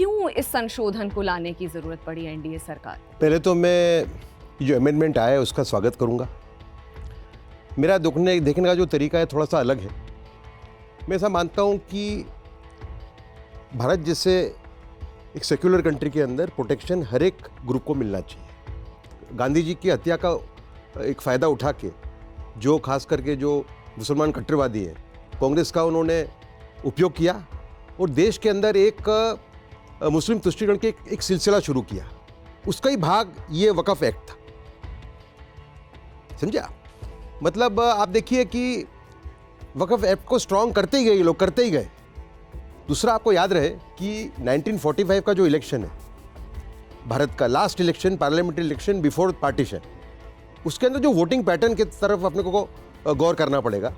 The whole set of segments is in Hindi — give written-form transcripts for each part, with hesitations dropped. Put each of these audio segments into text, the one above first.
क्यों इस संशोधन को लाने की जरूरत पड़ी एनडीए सरकार को? पहले तो मैं जो अमेंडमेंट आया है उसका स्वागत करूंगा। मेरा देखने का जो तरीका है थोड़ा सा अलग है। मैं ऐसा मानता हूं कि भारत जैसे एक सेक्युलर कंट्री के अंदर प्रोटेक्शन हर एक ग्रुप को मिलना चाहिए। गांधी जी की हत्या का एक फ़ायदा उठा के जो खास करके जो मुसलमान कट्टरवादी हैं, कांग्रेस का उन्होंने उपयोग किया और देश के अंदर एक मुस्लिम तुष्टीकरण के एक सिलसिला शुरू किया। उसका ही भाग ये वक़फ़ एक्ट था, समझा? मतलब आप देखिए कि वक़फ़ एक्ट को स्ट्रॉन्ग करते ही गए ये लोग, करते ही गए। दूसरा, आपको याद रहे कि 1945 का जो इलेक्शन है भारत का, last election, parliamentary election before partition, उसके अंदर जो वोटिंग पैटर्न की तरफ अपने को गौर करना पड़ेगा।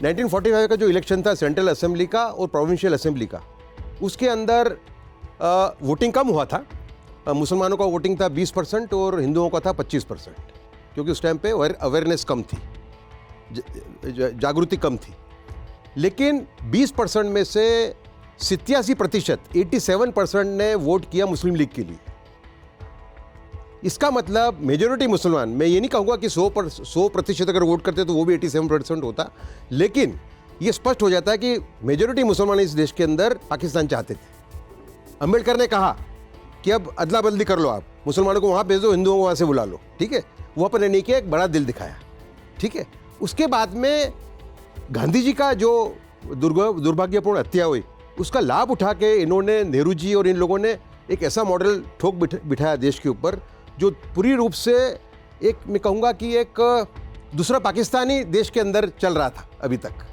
1945 का जो इलेक्शन था सेंट्रल असेंबली का और प्रोविंशियल असेंबली का, उसके अंदर वोटिंग कम हुआ था। मुसलमानों का वोटिंग था 20% और हिंदुओं का था 25%, क्योंकि उस टाइम पे अवेयरनेस कम थी, जागृति कम थी। लेकिन 20% में से 87%, 87% ने वोट किया मुस्लिम लीग के लिए। इसका मतलब मेजॉरिटी मुसलमान, मैं ये नहीं कहूँगा कि 100% अगर वोट करते तो वो भी 87% होता, लेकिन ये स्पष्ट हो जाता है कि मेजॉरिटी मुसलमान इस देश के अंदर पाकिस्तान चाहते थे। अम्बेडकर ने कहा कि अब अदला बदली कर लो, आप मुसलमानों को वहाँ भेज दो, हिंदुओं को वहाँ से बुला लो, ठीक है? वो अपने नहीं किया, एक बड़ा दिल दिखाया, ठीक है? उसके बाद में गांधी जी का जो दुर्भाग्यपूर्ण हत्या हुई, उसका लाभ उठा के इन्होंने, नेहरू जी और इन लोगों ने एक ऐसा मॉडल ठोक बिठाया देश के ऊपर जो पूरी रूप से एक, मैं कहूँगा कि एक दूसरा पाकिस्तानी देश के अंदर चल रहा था अभी तक।